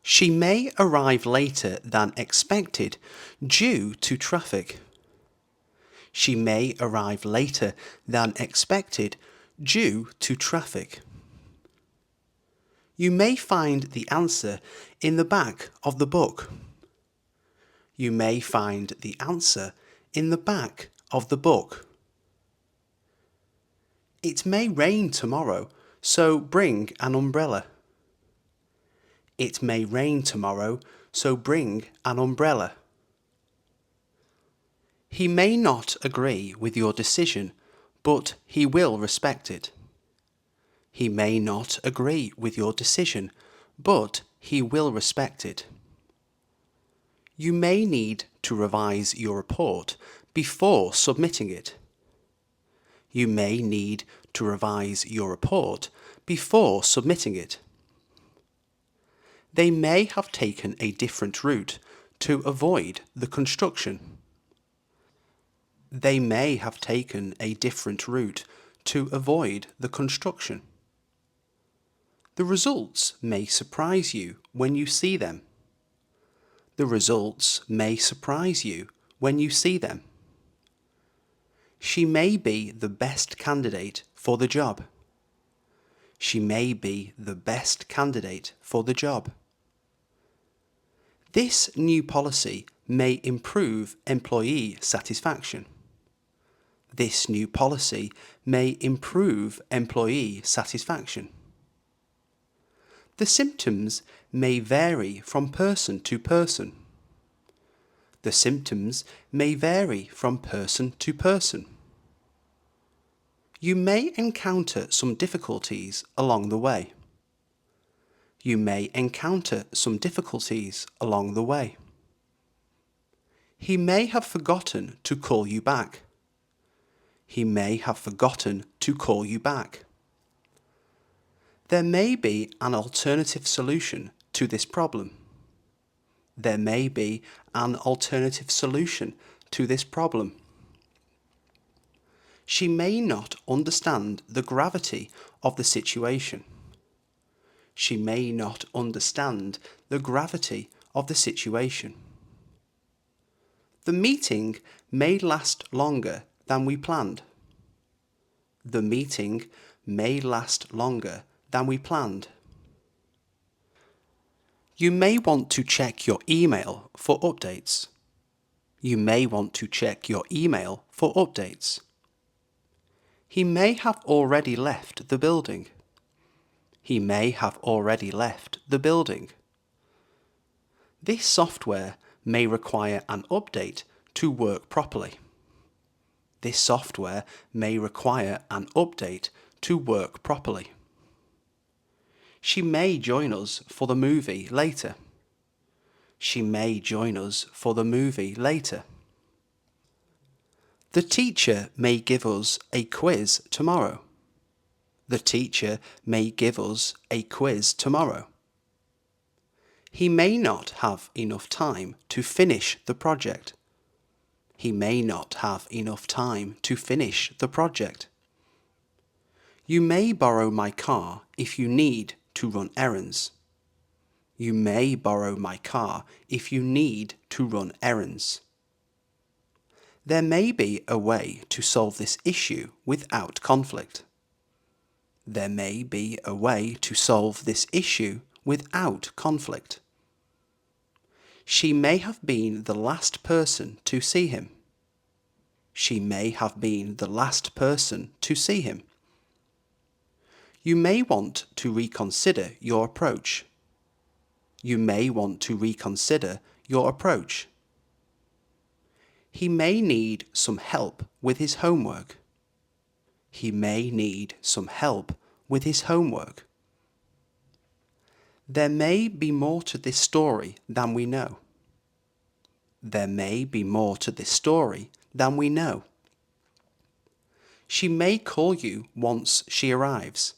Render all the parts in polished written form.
She may arrive later than expected due to traffic. She may arrive later than expected due to traffic. You may find the answer in the back of the book. You may find the answer in the back of the book. It may rain tomorrow, so bring an umbrella. It may rain tomorrow, so bring an umbrella. He may not agree with your decision, but he will respect it. He may not agree with your decision, but he will respect it. You may need to revise your report before submitting it. You may need to revise your report before submitting it. They may have taken a different route to avoid the construction. They may have taken a different route to avoid the construction. The results may surprise you when you see them. The results may surprise you when you see them. She may be the best candidate for the job. She may be the best candidate for the job. This new policy may improve employee satisfaction. This new policy may improve employee satisfaction. The symptoms may vary from person to person. The symptoms may vary from person to person. You may encounter some difficulties along the way. You may encounter some difficulties along the way. He may have forgotten to call you back. He may have forgotten to call you back. There may be an alternative solution to this problem. There may be an alternative solution to this problem. She may not understand the gravity of the situation. She may not understand the gravity of the situation. The meeting may last longer than we planned. The meeting may last longer than we planned. You may want to check your email for updates. You may want to check your email for updates. He may have already left the building. He may have already left the building. This software may require an update to work properly. This software may require an update to work properly. She may join us for the movie later. She may join us for the movie later. The teacher may give us a quiz tomorrow. The teacher may give us a quiz tomorrow. He may not have enough time to finish the project. He may not have enough time to finish the project. You may borrow my car if you need to run errands. You may borrow my car if you need to run errands. There may be a way to solve this issue without conflict. There may be a way to solve this issue without conflict. She may have been the last person to see him. She may have been the last person to see him. You may want to reconsider your approach. You may want to reconsider your approach. He may need some help with his homework. He may need some help with his homework. There may be more to this story than we know. There may be more to this story than we know. She may call you once she arrives.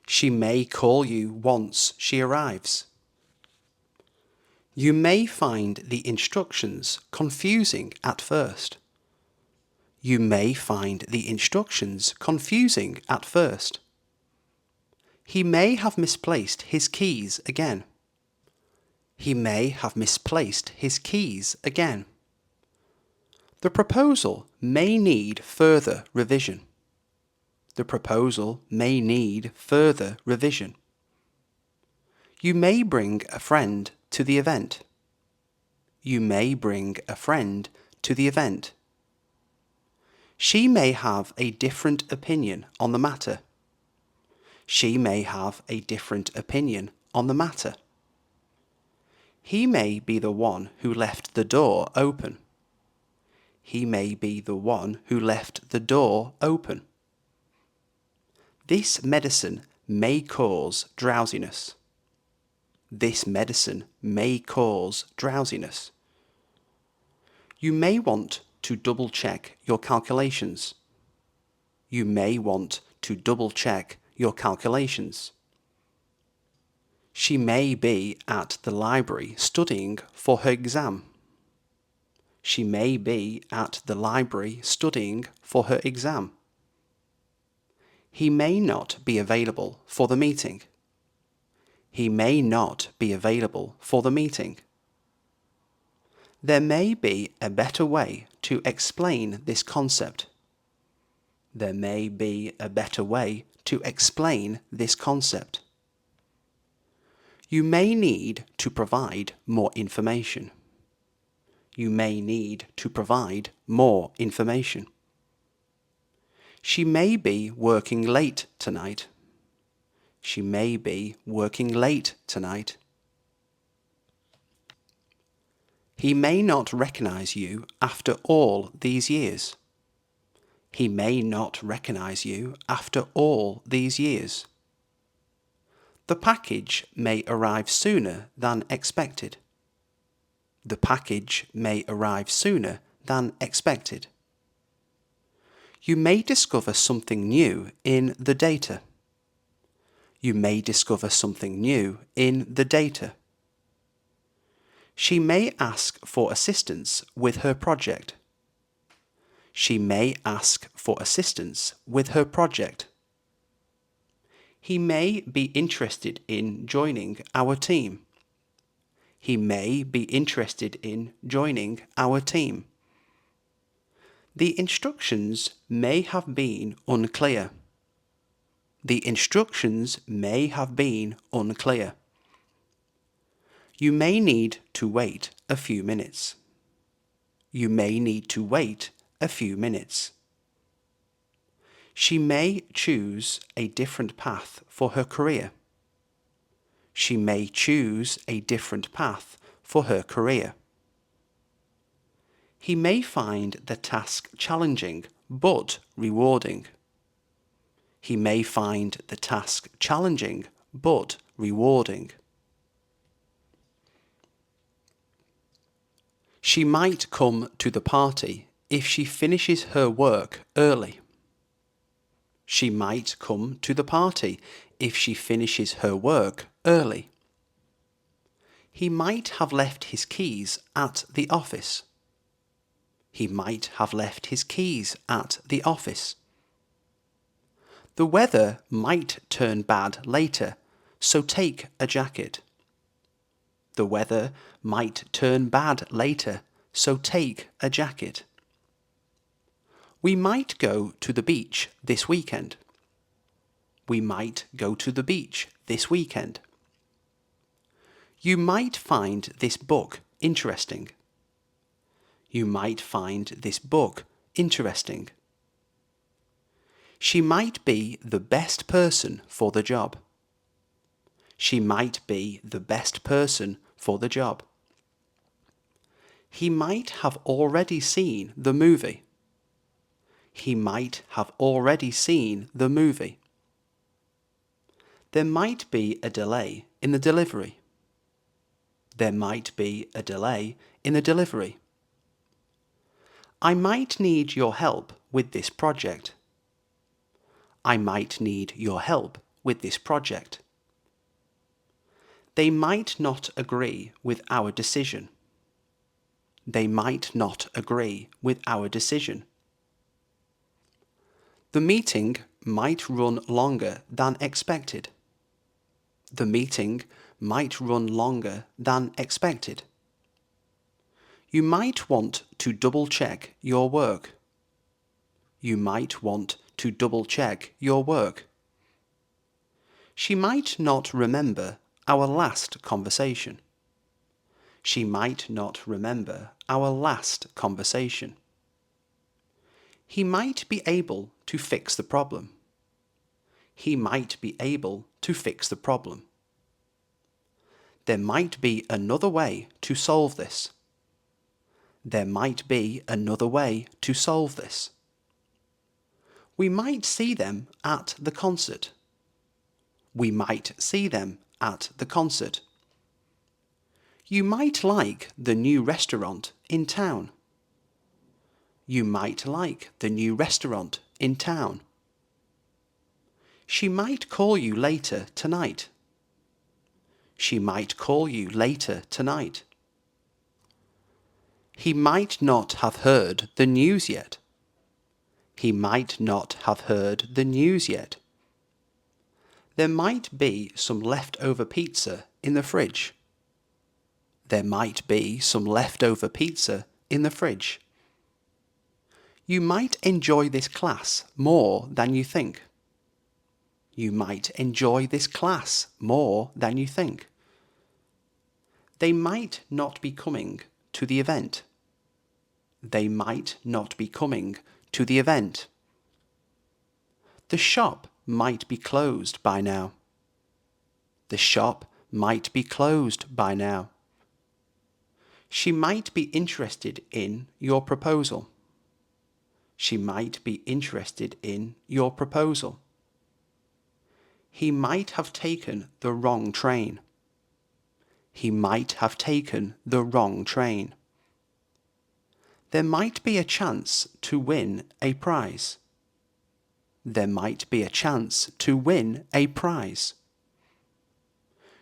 She may call you once she arrives. You may find the instructions confusing at first. You may find the instructions confusing at first. He may have misplaced his keys again. He may have misplaced his keys again. The proposal may need further revision. The proposal may need further revision. You may bring a friend to the event. You may bring a friend to the event. She may have a different opinion on the matter. She may have a different opinion on the matter. He may be the one who left the door open. He may be the one who left the door open. This medicine may cause drowsiness. This medicine may cause drowsiness. You may want to double-check your calculations. You may want to double-check your calculations. She may be at the library studying for her exam. She may be at the library studying for her exam. He may not be available for the meeting. He may not be available for the meeting. There may be a better way to explain this concept. There may be a better way to explain this concept. You may need to provide more information. You may need to provide more information. She may be working late tonight. She may be working late tonight. He may not recognize you after all these years. He may not recognize you after all these years. The package may arrive sooner than expected. The package may arrive sooner than expected. You may discover something new in the data. You may discover something new in the data. She may ask for assistance with her project. She may ask for assistance with her project. He may be interested in joining our team. He may be interested in joining our team. The instructions may have been unclear. The instructions may have been unclear. You may need to wait a few minutes. You may need to wait a few minutes. She may choose a different path for her career. She may choose a different path for her career. He may find the task challenging but rewarding. He may find the task challenging but rewarding. She might come to the party if she finishes her work early. She might come to the party if she finishes her work early. He might have left his keys at the office. He might have left his keys at the office. The weather might turn bad later, so take a jacket. The weather might turn bad later, so take a jacket. We might go to the beach this weekend. We might go to the beach this weekend. You might find this book interesting. You might find this book interesting. She might be the best person for the job. She might be the best person for the job. He might have already seen the movie. He might have already seen the movie. There might be a delay in the delivery. There might be a delay in the delivery. I might need your help with this project. I might need your help with this project. They might not agree with our decision. They might not agree with our decision. The meeting might run longer than expected. The meeting might run longer than expected. You might want to double-check your work. You might want to double-check your work. She might not remember our last conversation. She might not remember our last conversation. He might be able to fix the problem. He might be able to fix the problem. There might be another way to solve this. There might be another way to solve this. We might see them at the concert. We might see them at the concert. You might like the new restaurant in town. You might like the new restaurant in town. She might call you later tonight. She might call you later tonight. He might not have heard the news yet. He might not have heard the news yet. There might be some leftover pizza in the fridge. There might be some leftover pizza in the fridge. You might enjoy this class more than you think. You might enjoy this class more than you think. They might not be coming to the event. They might not be coming to the event. The shop might be closed by now. The shop might be closed by now. She might be interested in your proposal. She might be interested in your proposal. He might have taken the wrong train. He might have taken the wrong train. There might be a chance to win a prize. There might be a chance to win a prize.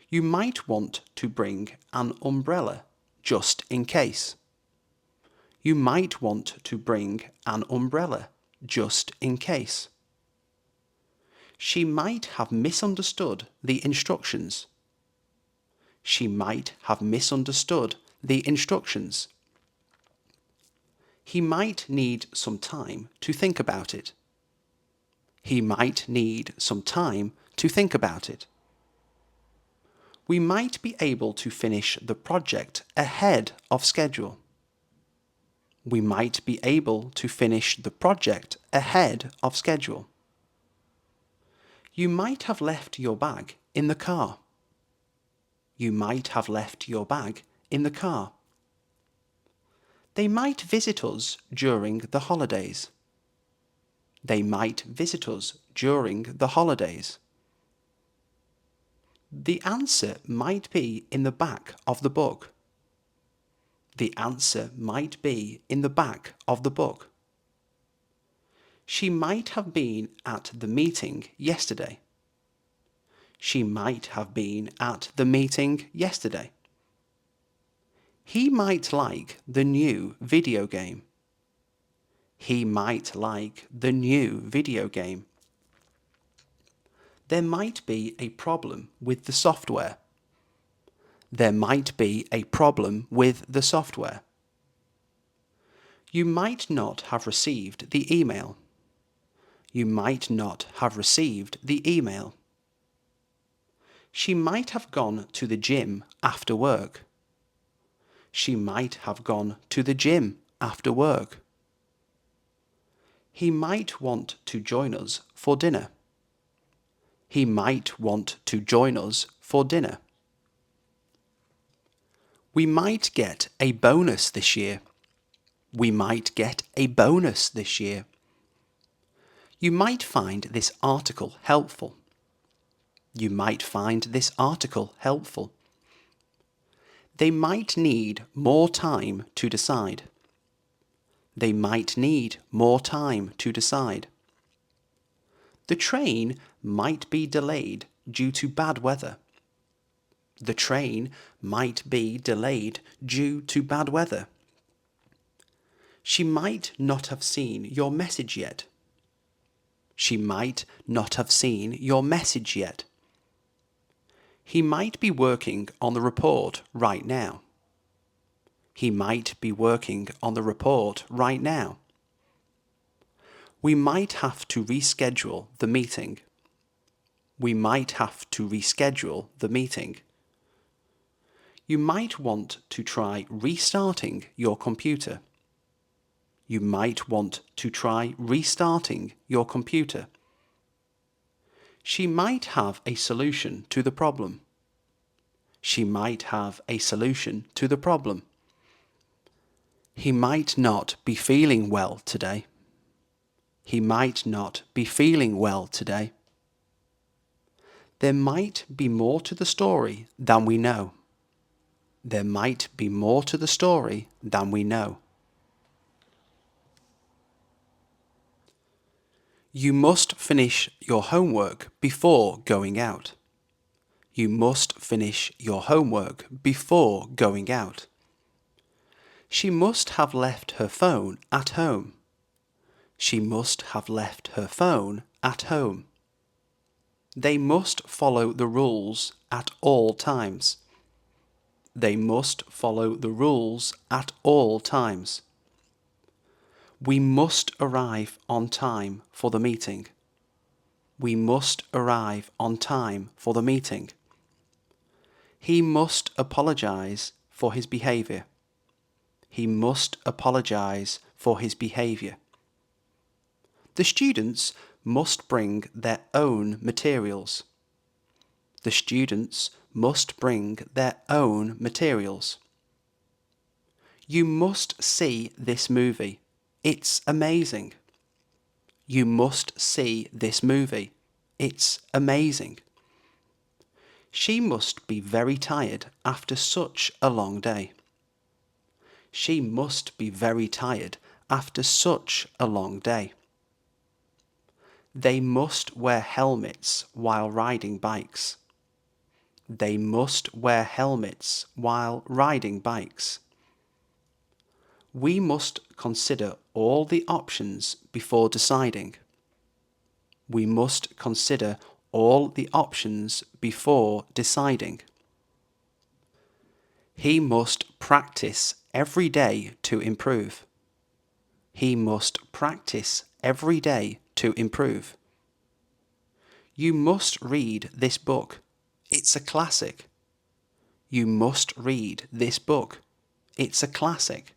You might want to bring an umbrella just in case. You might want to bring an umbrella just in case. She might have misunderstood the instructions. She might have misunderstood the instructions. He might need some time to think about it. He might need some time to think about it. We might be able to finish the project ahead of schedule. We might be able to finish the project ahead of schedule. You might have left your bag in the car. You might have left your bag in the car. They might visit us during the holidays. They might visit us during the holidays. The answer might be in the back of the book. The answer might be in the back of the book. She might have been at the meeting yesterday. She might have been at the meeting yesterday. He might like the new video game. He might like the new video game. There might be a problem with the software. There might be a problem with the software. You might not have received the email. You might not have received the email. She might have gone to the gym after work. She might have gone to the gym after work. He might want to join us for dinner. He might want to join us for dinner. We might get a bonus this year. We might get a bonus this year. You might find this article helpful. You might find this article helpful. They might need more time to decide. They might need more time to decide. The train might be delayed due to bad weather. The train might be delayed due to bad weather. She might not have seen your message yet. She might not have seen your message yet. He might be working on the report right now. He might be working on the report right now. We might have to reschedule the meeting. We might have to reschedule the meeting. You might want to try restarting your computer. You might want to try restarting your computer. She might have a solution to the problem. She might have a solution to the problem. He might not be feeling well today. He might not be feeling well today. There might be more to the story than we know. There might be more to the story than we know. You must finish your homework before going out. You must finish your homework before going out. She must have left her phone at home. She must have left her phone at home. They must follow the rules at all times. They must follow the rules at all times. We must arrive on time for the meeting. We must arrive on time for the meeting. He must apologize for his behavior. He must apologize for his behavior. The students must bring their own materials. The students must bring their own materials. You must see this movie. It's amazing. You must see this movie. It's amazing. She must be very tired after such a long day. She must be very tired after such a long day. They must wear helmets while riding bikes. They must wear helmets while riding bikes. We must consider all the options before deciding. We must consider all the options before deciding. He must practice every day to improve. He must practice every day to improve. You must read this book. It's a classic. You must read this book. It's a classic.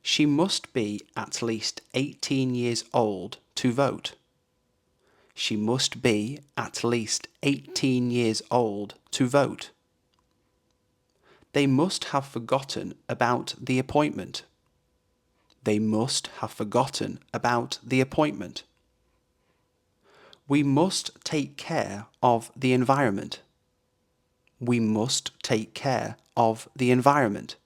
She must be at least 18 years old to vote. She must be at least 18 years old to vote. They must have forgotten about the appointment. They must have forgotten about the appointment. We must take care of the environment. We must take care of the environment.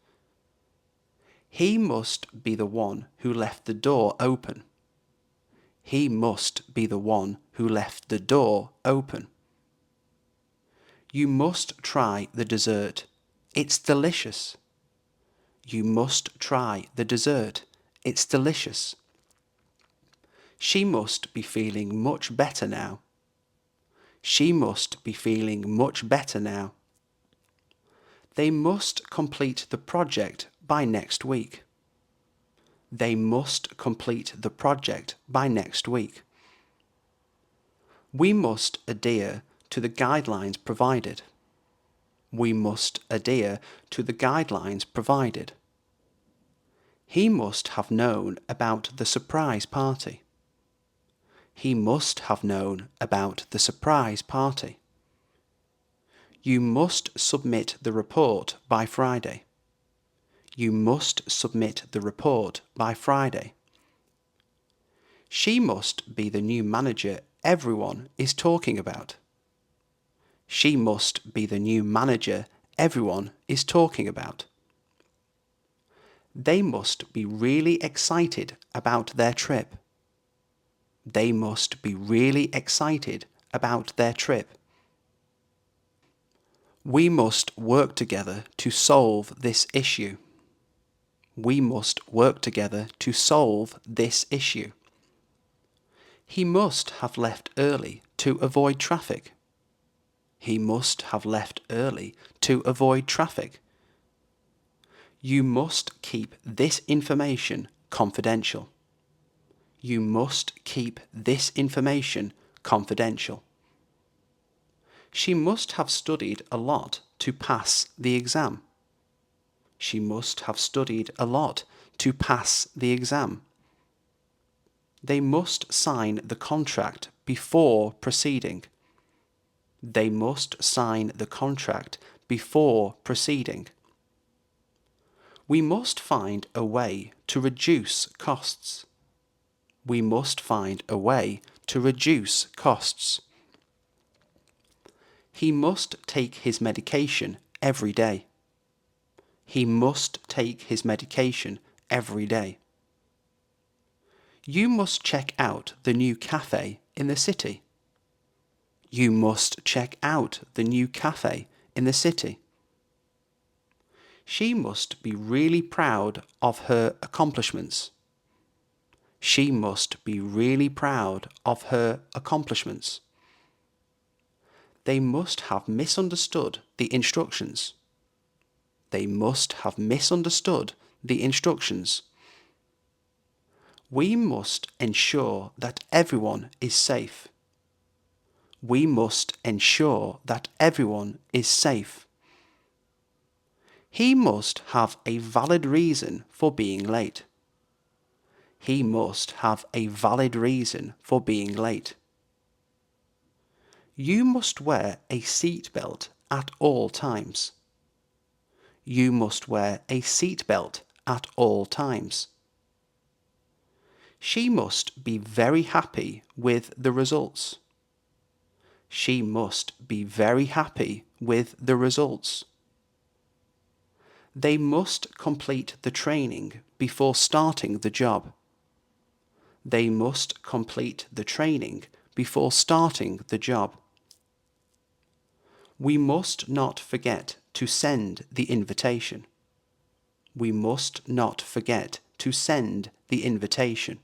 He must be the one who left the door open. He must be the one who left the door open. You must try the dessert. It's delicious. You must try the dessert. It's delicious. She must be feeling much better now. She must be feeling much better now. They must complete the project by next week. They must complete the project by next week. We must adhere to the guidelines provided. We must adhere to the guidelines provided. He must have known about the surprise party. He must have known about the surprise party. You must submit the report by Friday. You must submit the report by Friday. She must be the new manager everyone is talking about. She must be the new manager everyone is talking about. They must be really excited about their trip. They must be really excited about their trip. We must work together to solve this issue. We must work together to solve this issue. He must have left early to avoid traffic. He must have left early to avoid traffic. You must keep this information confidential. You must keep this information confidential. She must have studied a lot to pass the exam. She must have studied a lot to pass the exam. They must sign the contract before proceeding. They must sign the contract before proceeding. We must find a way to reduce costs. We must find a way to reduce costs. He must take his medication every day. He must take his medication every day. You must check out the new cafe in the city. You must check out the new cafe in the city. She must be really proud of her accomplishments. She must be really proud of her accomplishments. They must have misunderstood the instructions. They must have misunderstood the instructions. We must ensure that everyone is safe. We must ensure that everyone is safe. He must have a valid reason for being late. He must have a valid reason for being late. You must wear a seat belt at all times. You must wear a seat belt at all times. She must be very happy with the results. She must be very happy with the results. They must complete the training before starting the job. They must complete the training before starting the job. We must not forget to send the invitation. We must not forget to send the invitation.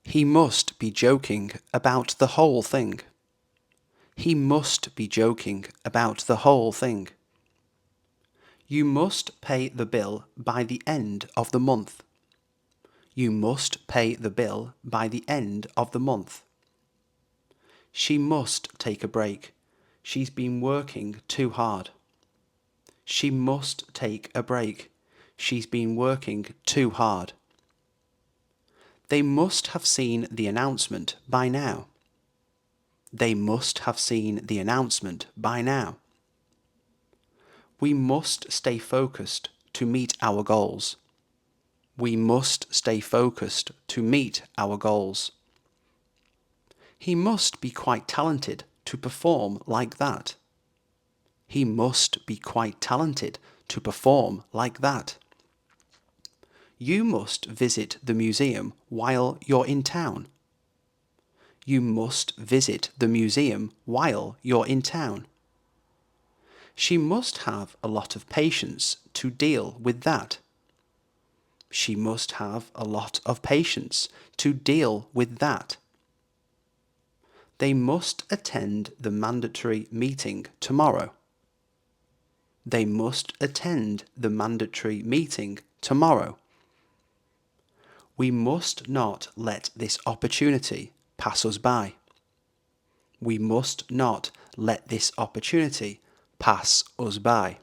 He must be joking about the whole thing. He must be joking about the whole thing. You must pay the bill by the end of the month. You must pay the bill by the end of the month. She must take a break. She's been working too hard. She must take a break. She's been working too hard. They must have seen the announcement by now. They must have seen the announcement by now. We must stay focused to meet our goals. We must stay focused to meet our goals. He must be quite talented to perform like that. He must be quite talented to perform like that. You must visit the museum while you're in town. You must visit the museum while you're in town. She must have a lot of patience to deal with that. She must have a lot of patience to deal with that. They must attend the mandatory meeting tomorrow. They must attend the mandatory meeting tomorrow. We must not let this opportunity pass us by. We must not let this opportunity pass us by.